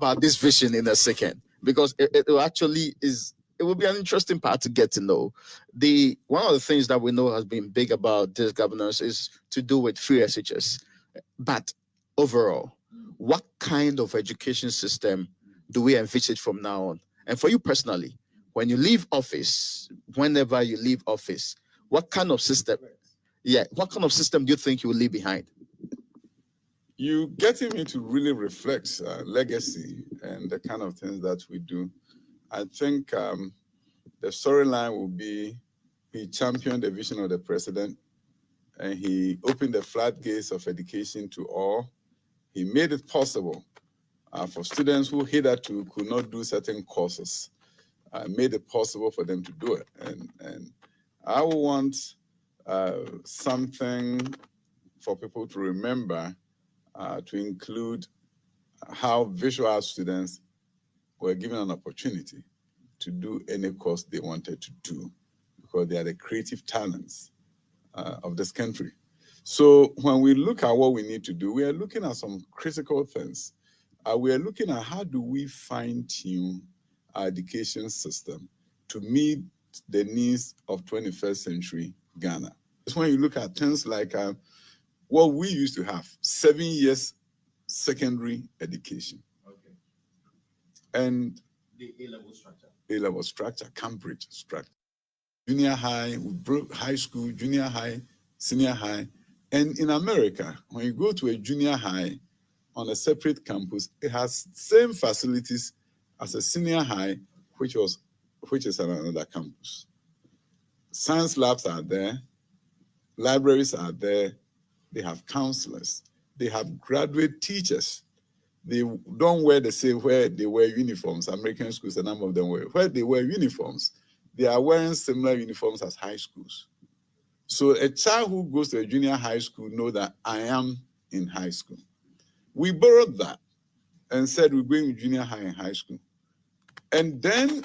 about this vision in a second because it will actually is it will be an interesting part to get to know. The one of the things that we know has been big about this governance is to do with free SHS. But overall, what kind of education system do we envisage from now on? And for you personally, when you leave office, whenever you leave office, what kind of system? Yeah, what kind of system do you think you will leave behind? You getting me to really reflect legacy and the kind of things that we do. I think the storyline will be he championed the vision of the president and he opened the floodgates of education to all. He made it possible for students who hitherto could not do certain courses, made it possible for them to do it. And I want something for people to remember to include how visual art students were given an opportunity to do any course they wanted to do because they are the creative talents of this country. So when we look at what we need to do, we are looking at some critical things. We are looking at how do we fine-tune our education system to meet the needs of 21st century Ghana. It's when you look at things like what we used to have, 7 years secondary education. Okay. And the A-level structure, Cambridge structure. Junior high, we broke high school, junior high, senior high. And in America, when you go to a junior high on a separate campus, it has same facilities as a senior high, which is on another campus. Science labs are there, libraries are there, they have counselors, they have graduate teachers. They don't wear the same where they wear uniforms. American schools, a number of them wear. Where they wear uniforms, they are wearing similar uniforms as high schools. So a child who goes to a junior high school knows that I am in high school. We borrowed that and said we're going to junior high and high school. And then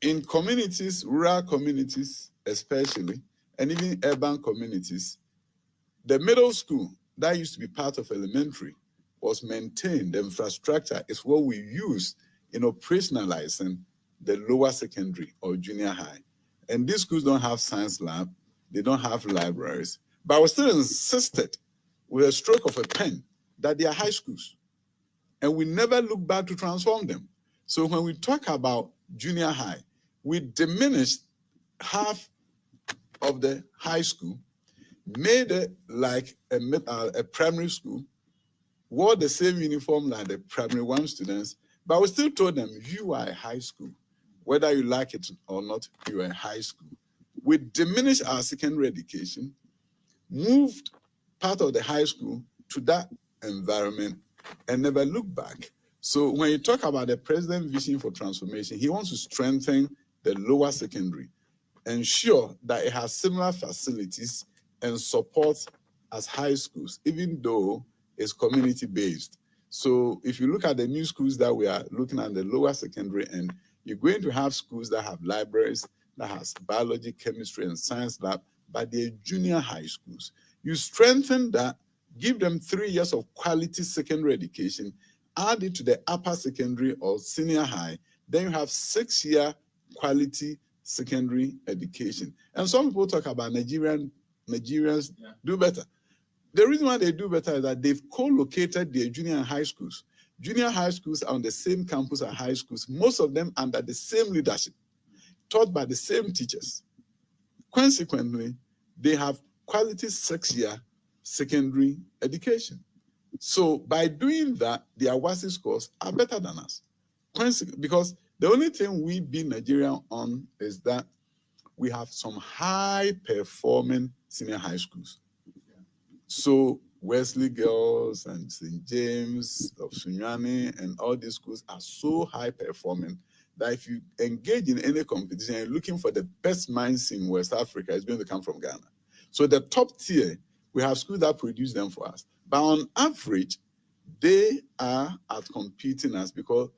in communities, rural communities especially, and even urban communities, the middle school that used to be part of elementary was maintained. The infrastructure is what we use in operationalizing the lower secondary or junior high. And these schools don't have science lab, they don't have libraries, but we still insisted with a stroke of a pen that they are high schools. And we never look back to transform them. So when we talk about junior high, we diminished half of the high school, made it like a primary school, wore the same uniform like the primary one students, but we still told them, you are a high school. Whether you like it or not, you are a high school. We diminished our secondary education, moved part of the high school to that environment, and never looked back. So when you talk about the president's vision for transformation, he wants to strengthen the lower secondary, ensure that it has similar facilities and support as high schools, even though it's community-based. So if you look at the new schools that we are looking at the lower secondary end, you're going to have schools that have libraries, that has biology, chemistry, and science lab, but they're junior high schools. You strengthen that, give them 3 years of quality secondary education, add it to the upper secondary or senior high, then you have 6-year quality secondary education. And some people talk about Nigerians do better. The reason why they do better is that they've co-located their junior and high schools. Junior high schools are on the same campus as high schools, most of them under the same leadership, taught by the same teachers. Consequently, they have quality 6-year secondary education. So by doing that, their WASI scores are better than us. Because the only thing we beat Nigeria on is that we have some high-performing senior high schools. So Wesley Girls and St. James of Sunyani and all these schools are so high-performing that if you engage in any competition and looking for the best minds in West Africa, it's going to come from Ghana. So the top tier, we have schools that produce them for us. But on average, they are at competing us because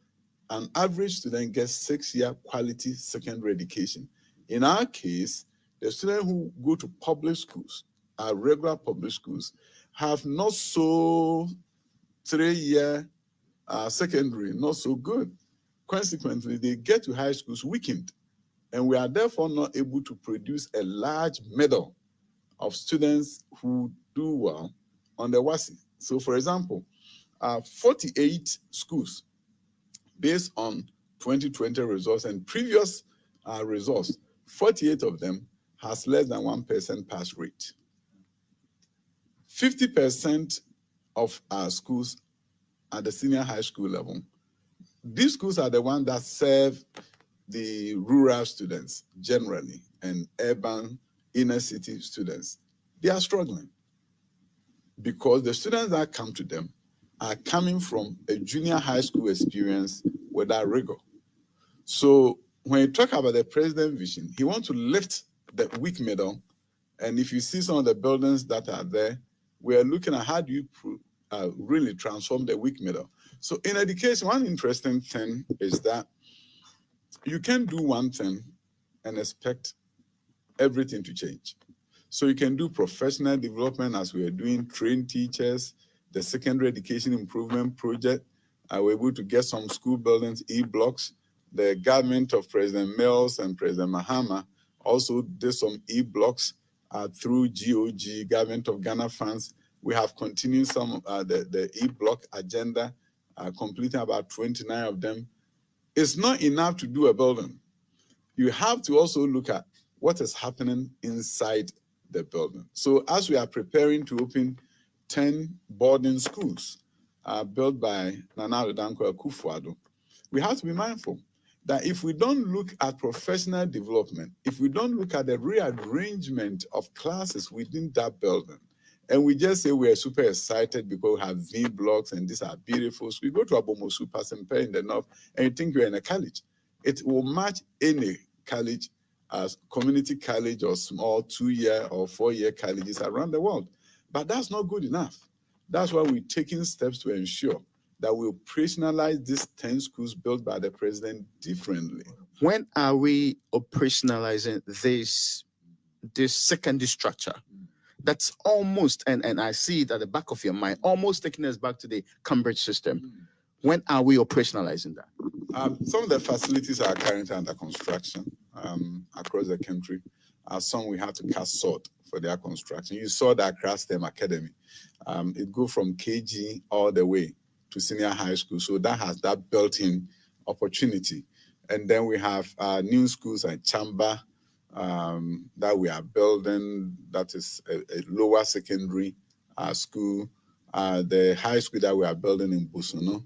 an average student gets 6-year quality secondary education. In our case, the students who go to public schools, our regular public schools, have not so 3-year secondary, not so good. Consequently, they get to high schools weakened, and we are therefore not able to produce a large medal of students who do well on the WASI. So, for example, 48 schools based on 2020 results and previous results, 48 of them has less than 1% pass rate. 50% of our schools at the senior high school level, these schools are the ones that serve the rural students generally and urban inner city students. They are struggling because the students that come to them are coming from a junior high school experience without rigor. So when you talk about the president's vision, he wants to lift the weak middle. And if you see some of the buildings that are there, we are looking at how do you really transform the weak middle. So in education, one interesting thing is that you can do one thing and expect everything to change. So you can do professional development as we are doing, train teachers, the secondary education improvement project. We're able to get some school buildings, e-blocks. The government of President Mills and President Mahama also did some e-blocks through GOG, Government of Ghana funds. We have continued some the e-block agenda, completing about 29 of them. It's not enough to do a building. You have to also look at what is happening inside the building. So as we are preparing to open 10 boarding schools built by Nana Addo Dankwa Akufo-Addo, we have to be mindful that if we don't look at professional development, if we don't look at the rearrangement of classes within that building, and we just say we are super excited because we have V blocks and these are beautiful. So we go to Abomosu Pasempe in the north and you think you're in a college. It will match any college as community college or small 2-year or 4-year colleges around the world. But that's not good enough. That's why we're taking steps to ensure that we operationalize these 10 schools built by the president differently. When are we operationalizing this secondary structure? That's almost, and I see it at the back of your mind, almost taking us back to the Cambridge system. When are we operationalizing that? Some of the facilities are currently under construction across the country. Some we have to cast salt for their construction. You saw that Accra STEM Academy. It goes from KG all the way to senior high school. So that has that built-in opportunity. And then we have new schools like Chamba that we are building. That is a lower secondary school. The high school that we are building in Busono,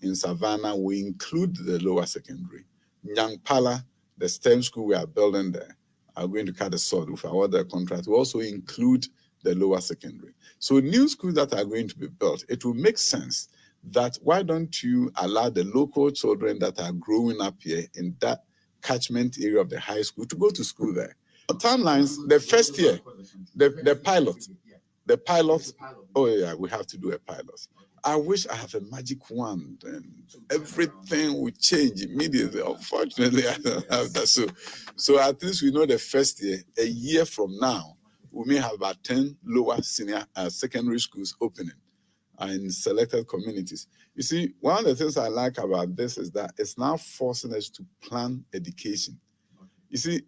in Savannah, we include the lower secondary. Nyangpala, the STEM school we are building there, are going to cut the sword with our other contract. We also include the lower secondary. So new schools that are going to be built, it will make sense that why don't you allow the local children that are growing up here in that catchment area of the high school to go to school there. Timelines, the first year, the pilot, oh yeah, we have to do a pilot. I wish I have a magic wand and everything would change immediately. Unfortunately, I don't have that. So at least we know the first year, a year from now, we may have about 10 lower senior secondary schools opening in selected communities. You see, one of the things I like about this is that it's now forcing us to plan education. You see,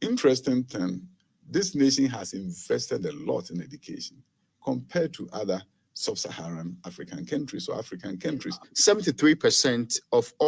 interesting thing, this nation has invested a lot in education compared to other sub-Saharan African countries or African countries. 73% of all